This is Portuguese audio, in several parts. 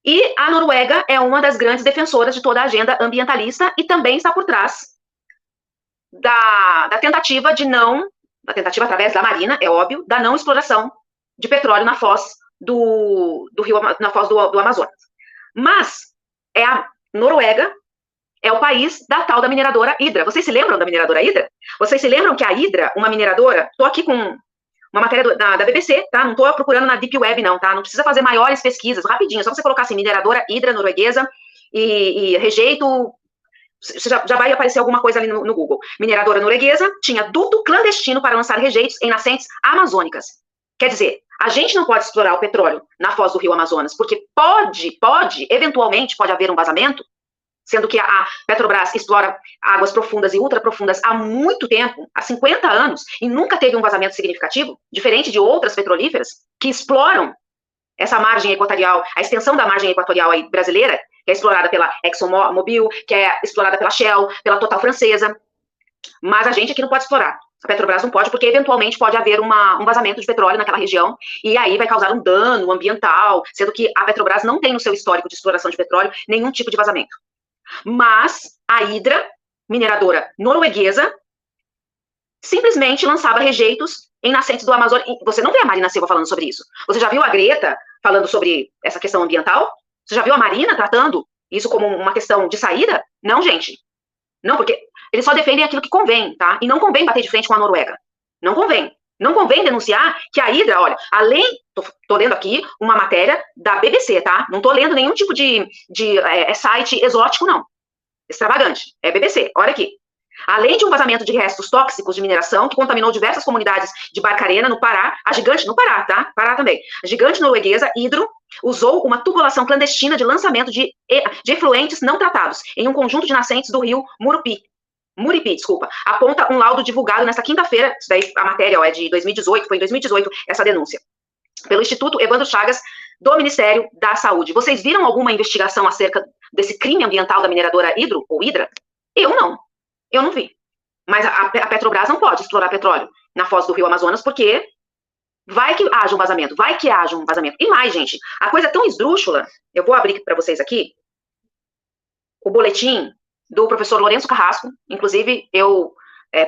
E a Noruega é uma das grandes defensoras de toda a agenda ambientalista e também está por trás da tentativa de não, da tentativa através da Marina, é óbvio, da não exploração de petróleo na foz do rio, na foz do Amazonas. Mas é a Noruega é o país da tal da mineradora Hydra. Vocês se lembram da mineradora Hydra? Vocês se lembram que a Hydra, uma mineradora, tô aqui com uma matéria da BBC, tá? Não tô procurando na Deep Web, não, tá? Não precisa fazer maiores pesquisas, rapidinho, só você colocar assim, mineradora Hydra norueguesa e rejeito, já vai aparecer alguma coisa ali no Google. Mineradora norueguesa tinha duto clandestino para lançar rejeitos em nascentes amazônicas. Quer dizer, a gente não pode explorar o petróleo na foz do rio Amazonas, porque eventualmente pode haver um vazamento, sendo que a Petrobras explora águas profundas e ultraprofundas há muito tempo, há 50 anos, e nunca teve um vazamento significativo, diferente de outras petrolíferas que exploram essa margem equatorial, a extensão da margem equatorial aí brasileira, que é explorada pela ExxonMobil, que é explorada pela Shell, pela Total francesa, mas a gente aqui não pode explorar. A Petrobras não pode, porque eventualmente pode haver um vazamento de petróleo naquela região, e aí vai causar um dano ambiental, sendo que a Petrobras não tem no seu histórico de exploração de petróleo nenhum tipo de vazamento. Mas a Hydra, mineradora norueguesa, simplesmente lançava rejeitos em nascentes do Amazonas. Você não vê a Marina Silva falando sobre isso. Você já viu a Greta falando sobre essa questão ambiental? Você já viu a Marina tratando isso como uma questão de saída? Não, gente. Não, porque eles só defendem aquilo que convém, tá? E não convém bater de frente com a Noruega. Não convém. Não convém denunciar que a Hydra, olha, além, tô lendo aqui uma matéria da BBC, tá? Não tô lendo nenhum tipo de site exótico, não. Extravagante. É BBC, olha aqui. Além de um vazamento de restos tóxicos de mineração que contaminou diversas comunidades de Barcarena, no Pará, a gigante, no Pará, tá? Pará também. A gigante norueguesa Hydro usou uma tubulação clandestina de lançamento de efluentes não tratados em um conjunto de nascentes do rio Muripi, desculpa, aponta um laudo divulgado nesta quinta-feira, isso daí a matéria é de 2018, foi em 2018 essa denúncia, pelo Instituto Evandro Chagas, do Ministério da Saúde. Vocês viram alguma investigação acerca desse crime ambiental da mineradora Hydra? Eu não vi. Mas a Petrobras não pode explorar petróleo na foz do rio Amazonas, porque vai que haja um vazamento, E mais, gente, a coisa é tão esdrúxula, eu vou abrir para vocês aqui, o boletim do professor Lourenço Carrasco, inclusive eu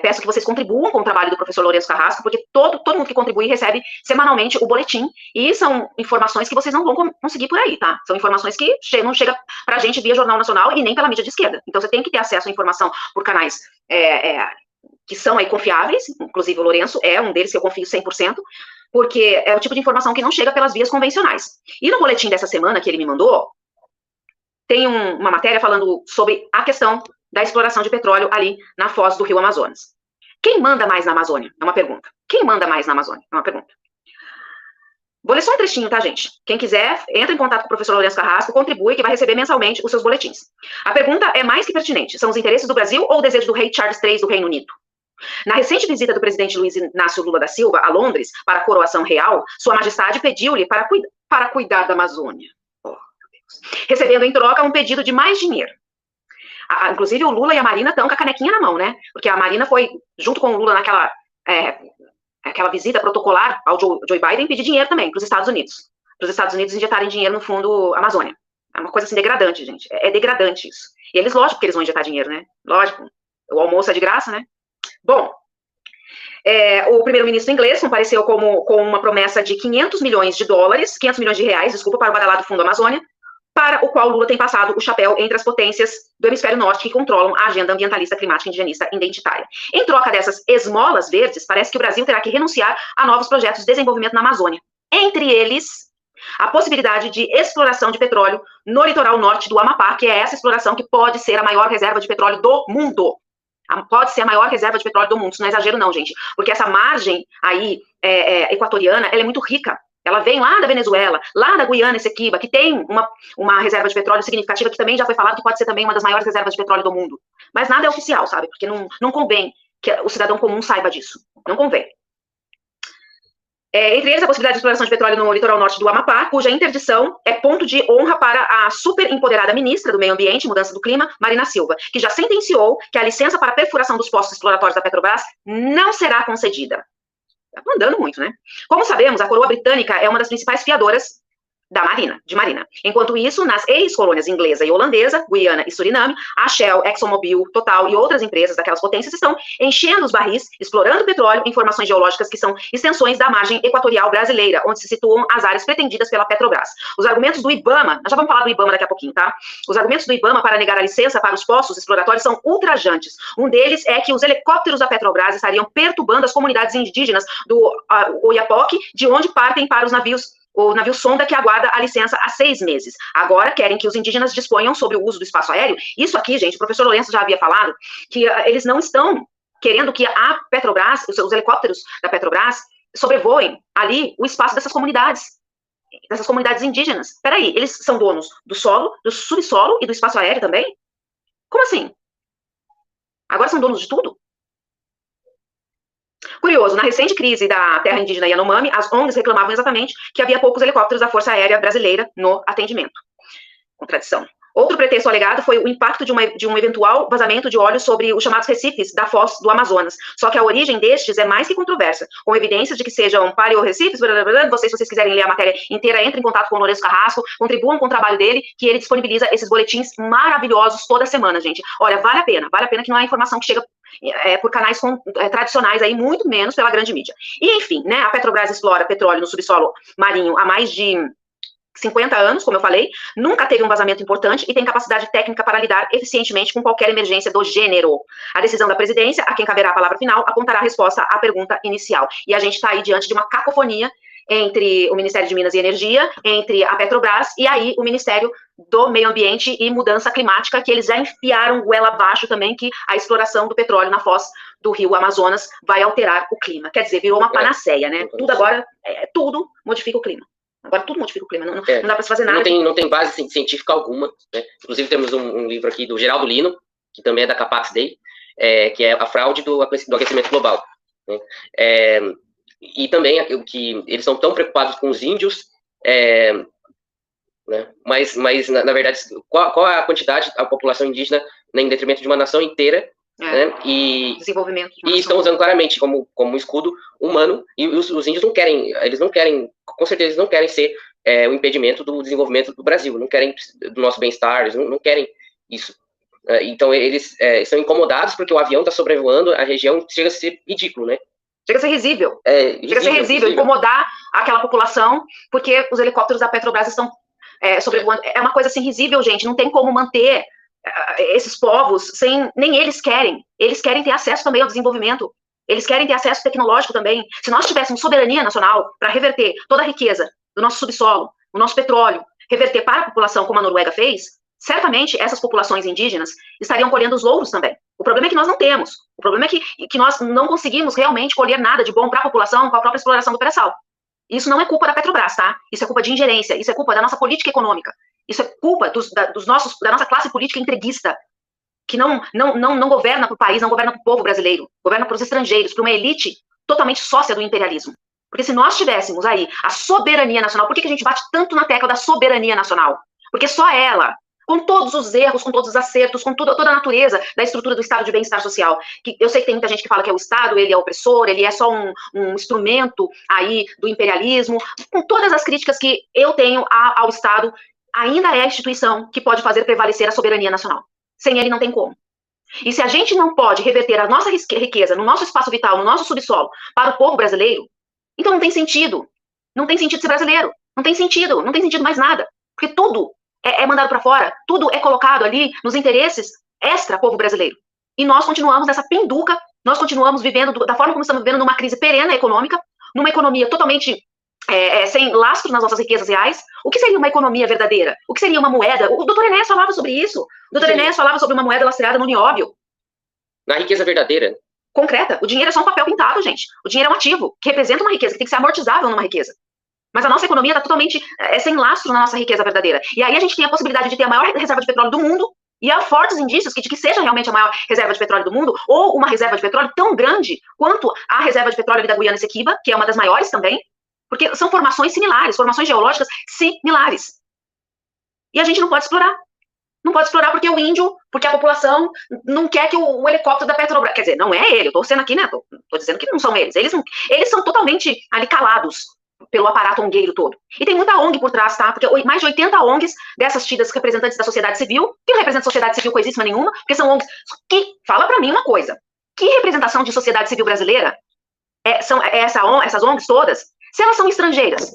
peço que vocês contribuam com o trabalho do professor Lourenço Carrasco, porque todo mundo que contribui recebe semanalmente o boletim, e são informações que vocês não vão conseguir por aí, tá? São informações que não chegam pra gente via Jornal Nacional e nem pela mídia de esquerda. Então você tem que ter acesso à informação por canais que são aí confiáveis, inclusive o Lourenço é um deles que eu confio 100%, porque é o tipo de informação que não chega pelas vias convencionais. E no boletim dessa semana que ele me mandou, tem uma matéria falando sobre a questão da exploração de petróleo ali na foz do rio Amazonas. Quem manda mais na Amazônia? É uma pergunta. Quem manda mais na Amazônia? É uma pergunta. Vou ler só um trechinho, tá, gente? Quem quiser, entra em contato com o professor Lourenço Carrasco, contribui, que vai receber mensalmente os seus boletins. A pergunta é mais que pertinente. São os interesses do Brasil ou o desejo do rei Charles III do Reino Unido? Na recente visita do presidente Luiz Inácio Lula da Silva a Londres para a coroação real, Sua Majestade pediu-lhe para cuidar da Amazônia. Recebendo em troca um pedido de mais dinheiro. Inclusive o Lula e a Marina estão com a canequinha na mão, né? Porque a Marina foi, junto com o Lula naquela aquela visita protocolar ao Joe Biden, pedir dinheiro também para os Estados Unidos. Para os Estados Unidos injetarem dinheiro no fundo Amazônia. É uma coisa assim degradante, gente. É degradante isso. E eles, lógico que eles vão injetar dinheiro, né? Lógico. O almoço é de graça, né? Bom, o primeiro-ministro inglês compareceu com uma promessa de 500 milhões de reais, desculpa, para o badalado Fundo Amazônia, para o qual Lula tem passado o chapéu entre as potências do hemisfério norte que controlam a agenda ambientalista, climática, indigenista e identitária. Em troca dessas esmolas verdes, parece que o Brasil terá que renunciar a novos projetos de desenvolvimento na Amazônia. Entre eles, a possibilidade de exploração de petróleo no litoral norte do Amapá, que é essa exploração que pode ser a maior reserva de petróleo do mundo. Pode ser a maior reserva de petróleo do mundo, isso não é exagero não, gente, porque essa margem aí equatoriana, ela é muito rica. Ela vem lá da Venezuela, lá da Guiana Essequiba, que tem uma reserva de petróleo significativa, que também já foi falado que pode ser também uma das maiores reservas de petróleo do mundo. Mas nada é oficial, sabe? Porque não convém que o cidadão comum saiba disso. Não convém. Entre eles, a possibilidade de exploração de petróleo no litoral norte do Amapá, cuja interdição é ponto de honra para a super empoderada ministra do Meio Ambiente e Mudança do Clima, Marina Silva, que já sentenciou que a licença para a perfuração dos poços exploratórios da Petrobras não será concedida. Tá mandando muito, né? Como sabemos, a coroa britânica é uma das principais fiadoras de Marina. Enquanto isso, nas ex-colônias inglesa e holandesa, Guiana e Suriname, a Shell, ExxonMobil, Total e outras empresas daquelas potências estão enchendo os barris, explorando petróleo em formações geológicas que são extensões da margem equatorial brasileira, onde se situam as áreas pretendidas pela Petrobras. Os argumentos do IBAMA, nós já vamos falar do IBAMA daqui a pouquinho, tá? Os argumentos do IBAMA para negar a licença para os poços exploratórios são ultrajantes. Um deles é que os helicópteros da Petrobras estariam perturbando as comunidades indígenas do Oiapoque, de onde partem para os navios, o navio sonda que aguarda a licença há 6 meses. Agora querem que os indígenas disponham sobre o uso do espaço aéreo. Isso aqui, gente, o professor Lourenço já havia falado, que eles não estão querendo que a Petrobras, os helicópteros da Petrobras, sobrevoem ali o espaço dessas comunidades indígenas. Peraí, eles são donos do solo, do subsolo e do espaço aéreo também? Como assim? Agora são donos de tudo? Curioso, na recente crise da terra indígena Yanomami, as ONGs reclamavam exatamente que havia poucos helicópteros da Força Aérea Brasileira no atendimento. Contradição. Outro pretexto alegado foi o impacto de um eventual vazamento de óleo sobre os chamados recifes da foz do Amazonas. Só que a origem destes é mais que controversa, com evidências de que sejam paleorrecifes, se vocês quiserem ler a matéria inteira, entrem em contato com o Lourenço Carrasco, contribuam com o trabalho dele, que ele disponibiliza esses boletins maravilhosos toda semana, gente. Olha, vale a pena que não é informação que chega por canais tradicionais aí, muito menos pela grande mídia. E, enfim, né, a Petrobras explora petróleo no subsolo marinho há mais de 50 anos, como eu falei, nunca teve um vazamento importante e tem capacidade técnica para lidar eficientemente com qualquer emergência do gênero. A decisão da presidência, a quem caberá a palavra final, apontará a resposta à pergunta inicial. E a gente está aí diante de uma cacofonia entre o Ministério de Minas e Energia, entre a Petrobras e aí o Ministério do Meio Ambiente e Mudança Climática, que eles já enfiaram goela abaixo também, que a exploração do petróleo na foz do rio Amazonas vai alterar o clima. Quer dizer, virou uma panaceia, né? Tudo agora, tudo modifica o clima. Agora tudo modifica o clima, não dá para se fazer nada. Não tem base científica alguma, né? Inclusive temos um livro aqui do Geraldo Lino, que também é da Capax Day, que é a fraude do aquecimento global, né? E também que eles são tão preocupados com os índios, né? Mas na verdade, qual é a quantidade da população indígena, né, em detrimento de uma nação inteira, né? E desenvolvimento. E estão usando claramente como escudo humano, e os índios não querem, com certeza eles não querem ser o impedimento do desenvolvimento do Brasil, não querem do nosso bem-estar, eles não querem isso. Então eles são incomodados porque o avião está sobrevoando a região, chega a ser ridículo, né? Chega a ser risível. Chega a ser risível, incomodar aquela população, porque os helicópteros da Petrobras estão sobrevoando. É uma coisa assim risível, gente, não tem como manter esses povos sem, nem eles querem ter acesso também ao desenvolvimento, eles querem ter acesso tecnológico também. Se nós tivéssemos soberania nacional para reverter toda a riqueza do nosso subsolo, o nosso petróleo, reverter para a população como a Noruega fez, certamente essas populações indígenas estariam colhendo os louros também. O problema é que nós não temos, o problema é que nós não conseguimos realmente colher nada de bom para a população com a própria exploração do pré-sal. Isso não é culpa da Petrobras, tá? Isso é culpa de ingerência, isso é culpa da nossa política econômica. Isso é culpa da nossa classe política entreguista, que não governa para o país, não governa para o povo brasileiro, governa para os estrangeiros, para uma elite totalmente sócia do imperialismo. Porque se nós tivéssemos aí a soberania nacional, por que a gente bate tanto na tecla da soberania nacional? Porque só ela, com todos os erros, com todos os acertos, com toda a natureza da estrutura do Estado de bem-estar social, que eu sei que tem muita gente que fala que é o Estado, ele é opressor, ele é só um instrumento aí do imperialismo, com todas as críticas que eu tenho ao Estado, ainda é a instituição que pode fazer prevalecer a soberania nacional. Sem ele não tem como. E se a gente não pode reverter a nossa riqueza no nosso espaço vital, no nosso subsolo, para o povo brasileiro, então não tem sentido. Não tem sentido ser brasileiro. Não tem sentido mais nada. Porque tudo é mandado para fora, tudo é colocado ali nos interesses extra-povo brasileiro. E nós continuamos nessa penduca, nós continuamos vivendo da forma como estamos vivendo, numa crise perene econômica, numa economia totalmente sem lastro nas nossas riquezas reais. O que seria uma economia verdadeira? O que seria uma moeda? O doutor Enéas falava sobre isso. O doutor Enéas falava sobre uma moeda lastreada no nióbio. Na riqueza verdadeira. Concreta. O dinheiro é só um papel pintado, gente. O dinheiro é um ativo, que representa uma riqueza, que tem que ser amortizável numa riqueza. Mas a nossa economia está totalmente sem lastro na nossa riqueza verdadeira. E aí a gente tem a possibilidade de ter a maior reserva de petróleo do mundo, e há fortes indícios de que seja realmente a maior reserva de petróleo do mundo, ou uma reserva de petróleo tão grande quanto a reserva de petróleo da Guiana Essequiba, que é uma das maiores também, porque são formações similares, formações geológicas similares. E a gente não pode explorar. Não pode explorar porque o índio, porque a população não quer que o helicóptero da Petrobras, quer dizer, não é ele, eu tô sendo aqui, né, tô dizendo que não são eles, eles são totalmente ali calados, pelo aparato ongueiro todo. E tem muita ONG por trás, tá? Porque mais de 80 ONGs dessas tidas representantes da sociedade civil, que não representam sociedade civil coisíssima nenhuma, porque são ONGs que, fala pra mim uma coisa, que representação de sociedade civil brasileira são essas ONGs todas, se elas são estrangeiras?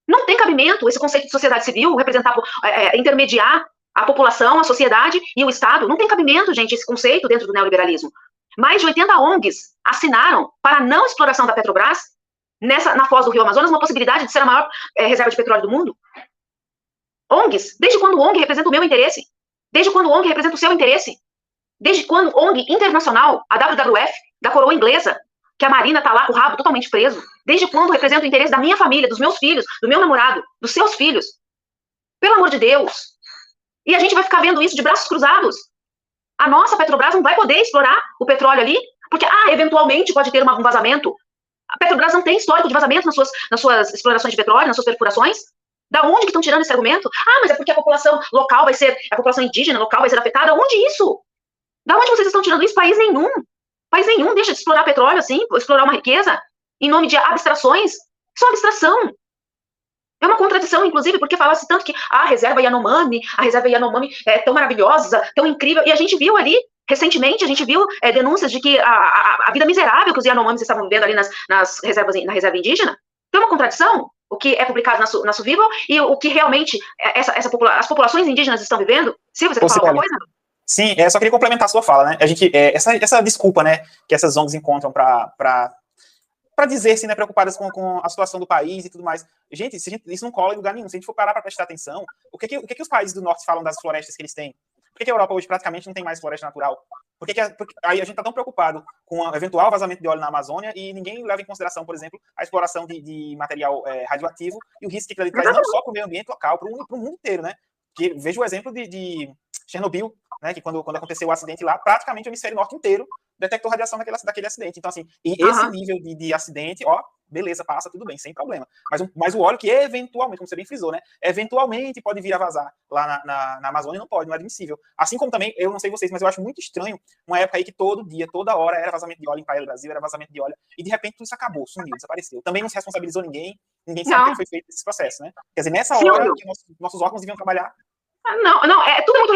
Não tem cabimento esse conceito de sociedade civil, representar, intermediar a população, a sociedade e o Estado. Não tem cabimento, gente, esse conceito dentro do neoliberalismo. Mais de 80 ONGs assinaram para a não exploração da Petrobras na foz do Rio Amazonas, uma possibilidade de ser a maior reserva de petróleo do mundo. ONGs, desde quando ONG representa o meu interesse? Desde quando ONG representa o seu interesse? Desde quando ONG internacional, a WWF, da coroa inglesa, que a Marina tá lá com o rabo totalmente preso, desde quando representa o interesse da minha família, dos meus filhos, do meu namorado, dos seus filhos? Pelo amor de Deus. E a gente vai ficar vendo isso de braços cruzados. A nossa Petrobras não vai poder explorar o petróleo ali, porque, eventualmente pode ter um vazamento. A Petrobras não tem histórico de vazamento nas suas explorações de petróleo, nas suas perfurações. Da onde que estão tirando esse argumento? Mas é porque a população local vai ser, a população indígena local vai ser afetada. Onde isso? Da onde vocês estão tirando isso? País nenhum deixa de explorar petróleo assim, explorar uma riqueza, em nome de abstrações. Isso é uma abstração. É uma contradição, inclusive, porque fala-se tanto que a reserva Yanomami é tão maravilhosa, tão incrível, e a gente viu ali, recentemente, denúncias de que a vida miserável que os Yanomamis estavam vivendo ali na reserva indígena. Tem uma contradição, o que é publicado na Survival e o que realmente as populações indígenas estão vivendo. Silvia, você quer falar alguma coisa? Sim, só queria complementar a sua fala, né? A gente, essa desculpa, né, que essas ONGs encontram para dizer-se, né, preocupadas com a situação do país e tudo mais. Gente, isso não cola em lugar nenhum. Se a gente for parar para prestar atenção, o que os países do norte falam das florestas que eles têm? Por que a Europa hoje praticamente não tem mais floresta natural? Porque aí a gente está tão preocupado com o eventual vazamento de óleo na Amazônia e ninguém leva em consideração, por exemplo, a exploração de material radioativo e o risco que aquilo ali traz não só para o meio ambiente local, para o mundo inteiro, né? Porque veja o exemplo de Chernobyl, né, que quando aconteceu o acidente lá, praticamente o hemisfério norte inteiro detectou radiação daquele acidente. Então, assim, esse nível de acidente, beleza, passa, tudo bem, sem problema. Mas o óleo que eventualmente, como você bem frisou, né, eventualmente pode vir a vazar lá na Amazônia, não pode, não é admissível. Assim como também, eu não sei vocês, mas eu acho muito estranho uma época aí que todo dia, toda hora era vazamento de óleo em Praia do Brasil, era vazamento de óleo, e de repente tudo isso acabou, sumiu, desapareceu. Também não se responsabilizou ninguém sabe o que foi feito esse processo, né? Quer dizer, nessa hora que nossos órgãos deviam trabalhar. Não, tudo é muito